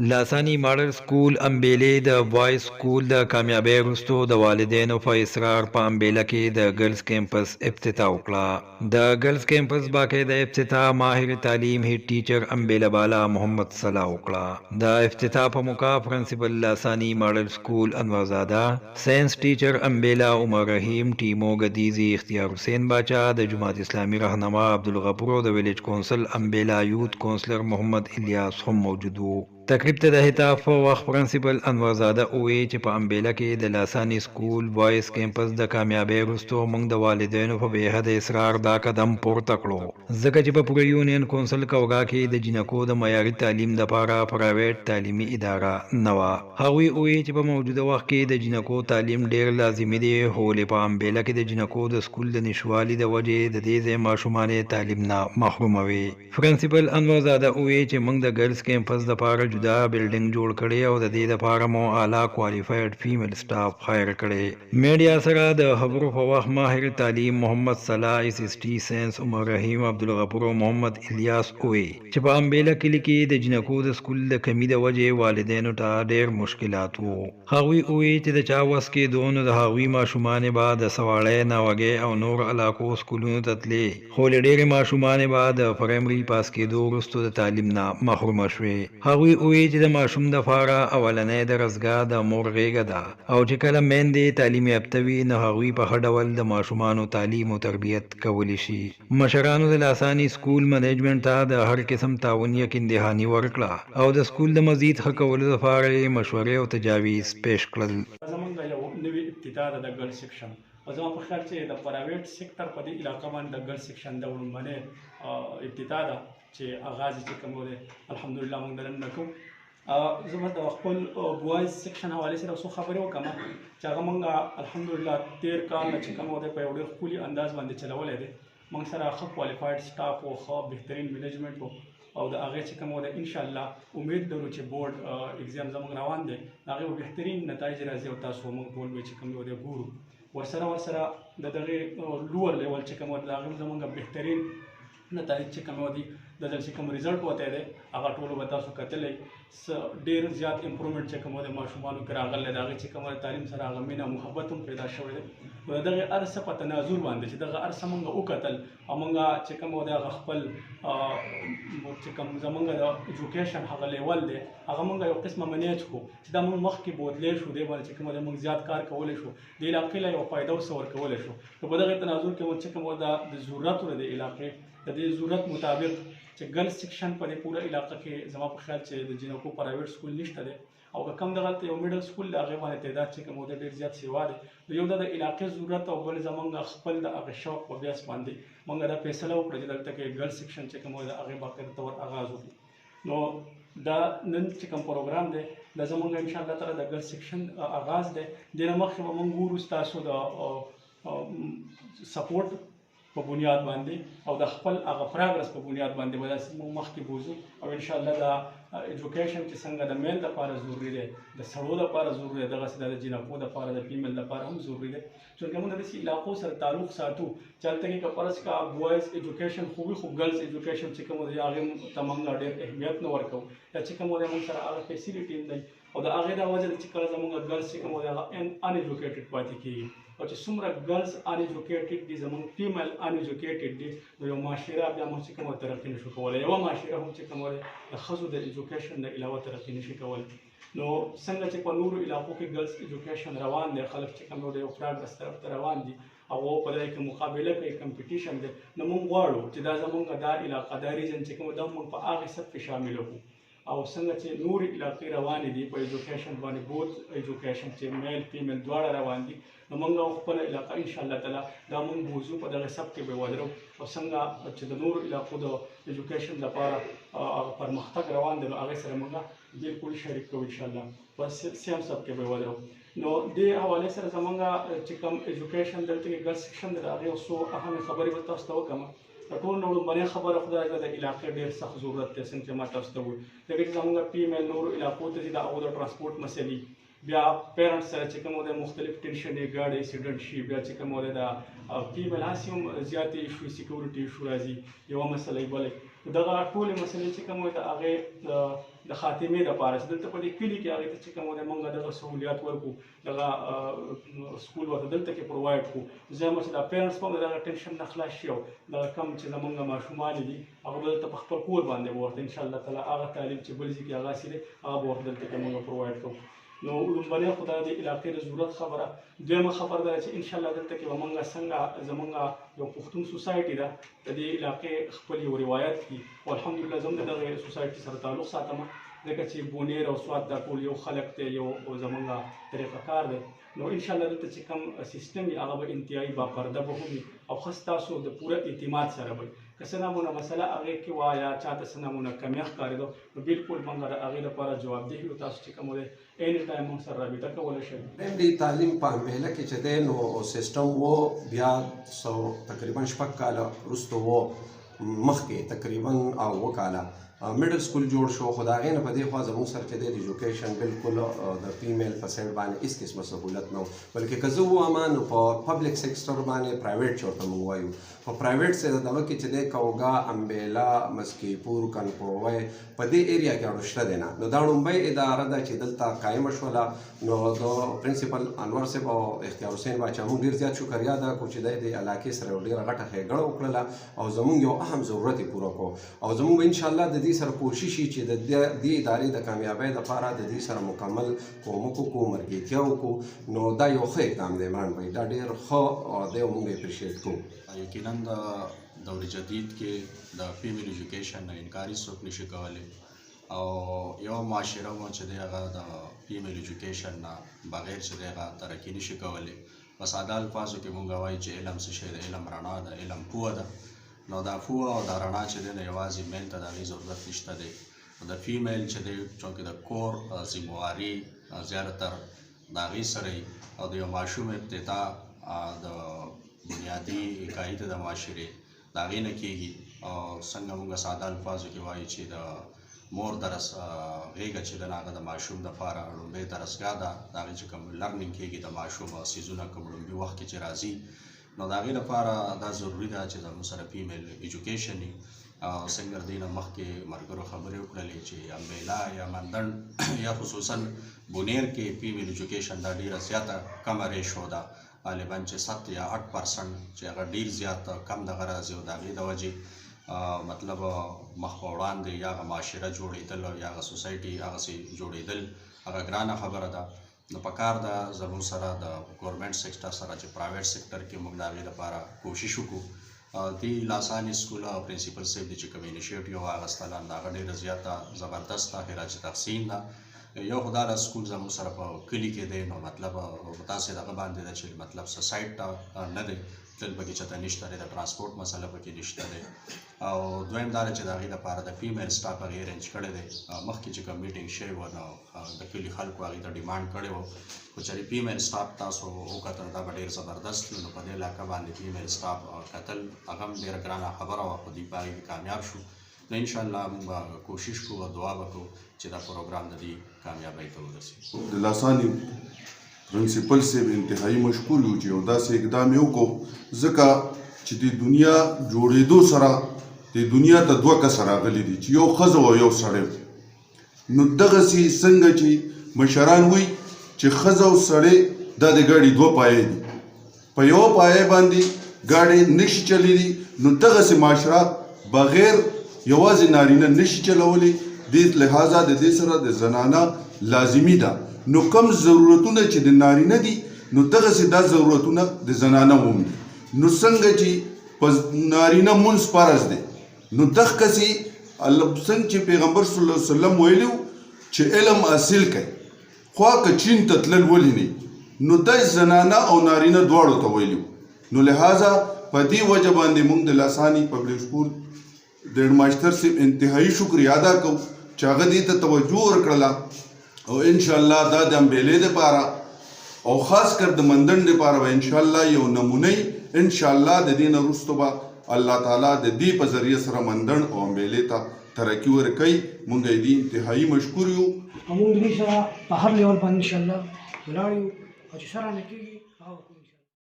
لاسانی ماډل سکول امبیلې د بوایز سکول د کامیابی وروسته د والدینو په اصرار په امبیله کې د ګرلز کیمپس افتتاح وکړه. د ګرلز کیمپس باقاعده افتتاح ماهر تعلیم هیډ ټیچر امبیله بالا محمد صلاح وکړه. د افتتاح په موقع پرنسپل لاسانی ماډل سکول انورزاده، ساينس ټیچر امبیله عمر رحیم، ټیمو غدیزی، اختیار حسین باچا، د جماعت اسلامی رهنما عبدالغفور او د ویلیج کونسل امبیله یوت کونسلر محمد الیاس هم موجود وو. تقریب ته د هتاف په وخت پرنسپل انورزاده ووی چې په امبیله کې د لاسانی سکول بوایز کیمپس د کامیابی وروسته موږ د والدینو په بېحده اصرار دا قدم پورته کړو، ځکه چې په پوره یونین کونسل کوګا کې د جنکو د معیاري تعلیم لپاره پرایویټ تعلیمي اداره نه وه. هغوی ووی چې په موجوده وخت کې د جنکو تعلیم ډیر لازمي دی، خو په امبیله کې د جنکو د سکول د نشوالي د وجې د دې ځای ماشومان تعلیم نه محروموي. پرنسپل انورزاده ووی چې موږ د ګرلز کیمپس لپاره جدا بلډینګ جوړ کړي او د دې لپاره مو اعلی کوالیفاید فیمیل سټاف هایر کړي. میډیا سره د خبرو په وخت ماهر تعلیم محمد صلاح، اس اس ټي ساينس عمر رحیم، عبدالغفور او محمد الیاس ووی چې په امبیله کلي کې د جنکو د سکول د کمی د وجې والدینو ته ډیر مشکلات وو. هغوی ووی چې د چا وس کې دونه د هغوی ماشومان به د سواړی، ناوګۍ او نور علاقو سکولونو ته تللی، خو له ډیرې ماشومان به د پرایمري پاس کېدو وروسته د تعلیم نه محرومه شوې. هغوی ووی چې د ماشوم دپاره اولنۍ درسګاه د مور غېږه ده او چې کله میندې تعلیم یافته وي نو هغوی په ښه ډول د ماشومانو تعلیم او تربیت کولی شي. مشرانو د لاسانی سکول منیجمنت ته د هر قسم تعاون یقین دهاني ورکړه او د سکول د مزید ښه کولو لپاره یې مشورې او تجاویز پیش کړل. زمونږ یو نوی ابتدا ده د ګرل سیکشن او زما په خیال چې د پرایویټ سیکټر په دې علاقه باندې د ګرل سیکشن د وړاندې ابتدا ده چې آغاز چې کوم دی الحمدلله موږ د نن کوو. زه به د خپل بوایز سیکشن حوالې سره څو خبرې وکړم چې هغه موږ الحمدلله 13 کال نه چې کوم دی په یو ډېر ښکلي انداز باندې چلولی دی. موږ سره ښه کوالیفاید سټاف او ښه بهترین مینجمنټ و او د هغې چې کوم دی انشاءالله امید لرو چې بورډ اگزام زموږ روان دی د هغې به بهترین نتایج راځي او تاسو موږ ټول به چې کوم دی ګورو. ورسره د دغې لوور لیول چې کوم دی د هغې زموږ بهترین نتایج چې کوم دي د دل چې کوم رزلټ وته دی هغه ټولو به تاسو کتلی. ډېر زیات امپرومنټ چې کوم دی ماشومانو کې راغلی د هغې چې کوم تعلیم سره هغه مینه محبت هم پیدا شوی دی. نو د دغې هر څه په تناظر باندې چې دغه هر څه موږ وکتل او موږ چې کوم دی هغه خپل چې کوم زموږ د ایجوکیشن هغه لیول دی هغه موږ یو قسمه منیج کړو چې دا موږ مخکې بودلی شو دی باندې چې کوم دی موږ زیات کار کولی شو د علاقې له یو فایده ورڅه ورکولی شو. نو په دغې تناظر کې موږ چې کوم د ضرورت د علاقې د دې ضرورت مطابق چې ګرلز سیکشن په دې پوره علاقه کې زما په خیال چې د جنکو پرایویټ سکول نشته دی او که کم دغلته یو میډل سکول د هغې باندې تعداد چې کوم دی ډېر زیات سیوا دی. نو یو د علاقې ضرورت او بل زموږ خپل د هغه شوق په بیاس باندې موږ دا فیصله وکړه چې دلته کې ګرلز سیکشن چې کوم دی د هغې باقاعده طور آغاز وکړو. نو دا نن چې کوم پروګرام دی دا زموږ انشاءالله تعالی د ګرلز سیکشن آغاز دی. دې نه مخکې به موږ ګورو ستاسو د سپورټ په بنیاد باندې او د خپل هغه پراګرس په بنیاد باندې به داسې موږ مخکې بوځو او انشاءالله دا ایجوکیشن چې څنګه د میل دپاره ضروري دی د سړو دپاره ضروري دی دغسې د جنکو دپاره د فیمیل دپاره هم ضروري دی. چونکې موږ د داسې علاقو سره تعلق ساتو چې هلته کې که فرض کړه بوایز ایجوکیشن خو وي خو ګرلز ایجوکیشن چې کوم دی هغې ته موږ ډېر اهمیت نه ورکوو یا چې کوم دی موږ سره هغه فیسیلیټي هم دی او د هغې دا وجه ده چې کله زموږ ګرلز چې کوم دی هغه ان ایجوکیټډ پاتې کېږي او چې څومره ګرلز ان ایجوکیټډ دي زموږ فیمیل ان ایجوکیټډ دي نو یو معاشره بیا موږ چې کومه ترقي نشو کولی. یوه معاشره هم چې کومه دی د ښځو د ایجوکیشن نه علاوه ترقي نشي کولی. نو څنګه چې په نورو علاقو کې ګرلز ایجوکیشن روان دی خلک چې کوم دی یو پراګرس طرف ته روان دي او په دې کې مقابله کوي کمپټیشن دی. نو موږ غواړو چې دا زموږ دا علاقه دا ریجن چې کوم دا موږ په هغې صف کې شامل کړو او څنګه چې نورې علاقې روانې دي په ایجوکیشن باندې بوت ایجوکیشن چې میل فیمیل دواړه روان دي نو موږ خپله علاقه انشاءالله تعالی دا موږ موضوع په دغه سب کې به ودرو او څنګه چې د نورو علاقو د ایجوکیشن لپاره پرمختګ روان دی نو هغې سره موږ بلکل شریک کوو انشاءالله په سیم سب کې به ودرو. نو دې حوالې سره زموږ چې کوم ایجوکیشن دلته کې ګرلز سیکشن دی د هغې یو څو اهمې خبرې به تاسو ته وکړم. د ټول نه لومړنۍ خبره خو دا ده د علاقې ډېر سخت ضرورت دی څنګه چې ما تاسو ته وویل ځکه چې زموږ فیمیل نورو علاقو ته ځي د هغو د ټرانسپورټ مسلې بیا پیرنټس سره چې کوم دی مختلف ټینشن یې ګاډی ایکسیډنټ شي بیا چې کوم دی د فیمیل هسې هم زیاتې ایشو سیکورټي ایشو راځي یوه مسله یې بله دغه ټولې مسلې چې کوم د هغې د خاتمې دپاره چې دلته په دې کلي کې هغې ته چې کوم دی موږ دغه سهولیات ورکړو دغه سکول ورته دلته کې پرووایډ کړو زیمه چې دا پیرنټس په دغه ټینشن نه خلاص شي او دغه کم چې زمونږ ماشومان دي هغه به دلته په خپل کور باندې به ورته انشاءالله تعالی هغه تعلیم چې بل ځای کې هغه دی هغه به ورته دلته کې موږ پرووایډ کوو. نو لومبنۍ خو دا د علاقې د ضرورت خبره. دویمه خبره ده چې انشاءالله دلته کې به موږ څنګه زمونږ یو پښتون سوسایټي ده د دې علاقې خپل یو روایت دي او الحمدلله زه هم د دغه سوسایټي سره تعلق ساتم ځکه چې بونیر او سوات دا ټول یو خلک دی یو زمونږ طریقه کار دی. نو انشاءالله دلته چې کوم سیستم وي هغه به انتهایي باپرده به هم وي او ښه ستاسو د پوره اعتماد سره به که څه نمونه مسله هغې کې وه یا چاته څه نمونه کمی ښکارېدو نو بالکل موږ د هغې لپاره جوابدهي یو. تاسو چې کوم دی اینی ټایم موږ سره رابطه کولی شئ. د تعلیم په امبهله کې چې دی نو سیسټم و بیا تقریبا 6 کاله وروسته و مخکې تقریبا اوه کاله میډل سکول جوړ شو خو د هغې نه په دې خوا زموږ سره چې دی د ایجوکیشن بالکل د فیمیل په سایډ باندې هېڅ قسمه سهولت نه و بلکې که زه ووایم نو په پبلک سیکټر باندې پرایویټ چې ورته موږ وایو په پرایویټ دغه کې چې دی کوګا امبیلا مسکیپور کنپوی په دې ایریا کې اړو شته دی نه. نو دا لومبۍ اداره ده چې دلته قایمه شوله. نو د پرنسپل انور صاحب او اختیار حسین باچا موږ ډېر زیات شکریا ادا کړو چې دی د علاقې سره یو ډېره غټه ښېګڼه وکړله او زموږ یو اهم ضرورت یې پوره کړو او زموږ به انشاءالله د دې سره کوشش وي چې د دې ادارې د کامیابۍ دپاره د دې سره مکمل کومک وکړو ملګرتیا وکړو. نو دا یو ښه اقدام دی عمران بھائی دا ډېر ښه دی او موږ یې اپریشیټ کوو. یقینا د دور جدید کې د فیمیل ایجوکیشن نه انکار هیڅوک نشي کولی او یو معاشره مو چې دی هغه د فیمیل ایجوکیشن نه بغیر چې دی هغه ترقي نشي کولی. په ساده الفاظو کې مونږ وایو چې علم څه شی دی، علم رڼا ده، علم پوهه ده. نو دا پوهه او دا رڼا چې دی نو یوازې میل ته د هغې ضرورت نشته دی. د فیمیل چې دی چونکې د کور ذمهواري زیاتره د هغې سره او د یو ماشوم ابتدا د بنیادي قاعده د معاشرې د هغې نه کېږي او څنګه مونږ ساده الفاظو کې وایو چې د مور درس غېږه چې ده نو هغه د ماشوم دپاره لومړۍ درسګاه ده. د هغې چې کوم لرنینګ کېږي د ماشوم څیزونه کوم لومړي وخت کې چې راځي نو د هغې لپاره دا ضروري ده چې زموږ سره فیمیل ایجوکیشن وي. او څنګه د دې نه مخکې ملګرو خبرې وکړلې چې امبیلا یا مندڼ یا خصوصا بونیر کې فیمیل ایجوکیشن دا ډېره زیاته کمه ریشو ده غالبا چې 7 یا 8% چې هغه ډېر زیات کم دغه راځي او د هغې د وجې مطلب مخ په وړاندې یا هغه معاشره جوړېدل او یا هغه سوسایټي هغسې جوړېدل هغه ګرانه خبره ده. نو پکار ده زموږ سره د ګورمنټ سیکټر سره چې پرایویټ سیکټر کې موږ د هغې لپاره کوشش وکړو. دې لاساني سکول او پرنسپل صاحب د چې کوم انیشیټیو واخیستله نو هغه ډېره زیاته زبردست ده، خراج تحسین ده. یو خو دا سکول زموږ سره په کلي کې دی نو مطلب داسې دغه باندې ده چې مطلب څه سایټ ته نه دی تل پکې چېرته نشته دی، د ټرانسپورټ مسله پکې نشته دی. او دویم دا ده چې د هغې لپاره د فیمیل سټاف هغې ارینج کړی دی. مخکې چې کوم میټینګ شوی و نو د کلي خلکو هغې ته ډیمانډ کړی و خو چېرې فیمیل سټاف تاسو وکتل دا به ډېر زبردست وي. نو په دې علاقه باندې فیمیل سټاف کتل هغه هم ډېره ګرانه خبره وه خو دوی په هغې کې کامیاب شو. نو انشاءالله موږ به کوشش کوو او دعا به کوو چې دا پروګرام د دې کامیابۍ ته ورسېږي. د لاساني پرنسپل صاحب انتهایی مشکور یو چې یو داسې اقدام یې وکړو ځکه چې د دنیا جوړېدو سره د دنیا ته 2 کسه راغلي دي چې یو ښځه او یو سړی. نو دغسې څنګه چې مشران وایي چې ښځه او سړی دا د ګاډي 2 پایې دي، په یوه پایې باندې ګاډی نشي چلیدي. نو دغسې معاشره بغیر یوازې نارینه نشي چلولی. دې لحاظه د دې سره د زنانه لازمي ده. نو کم ضرورتونه چې د نارینه دي نو دغسې دا ضرورتونه د زنانه هم دي. نو څنګه چې په نارینه مونځ فرض دی نو دغسې څنګه چې پیغمبر صلی الله علیه وسلم ویلي چې علم حاصل کړئ خوا که چین ته تلل ولې نه نو دا زنانه او نارینه دواړو ته ویلي. نو لحاظه په دې وجه باندې موږ د لاساني پبلک سکول د هیډماسټر صاحب انتهایی شکریه ادا کوو چې هغه دې ته توجه ورکړله او انشاءالله دا د امبیلې دپاره او خاص کر د مندڼ دپاره به انشاءالله یو نمونی انشاءالله د دې نه وروسته به الله تعالی د دې په ذریعه سره مندڼ او امبیلې ته ترقي ورکوي. موږ یې دې انتهایی مشکور یو. موږ د دې سره په هر لیول باندې انشاءالله ولاړ یو او چې سره نه کېږي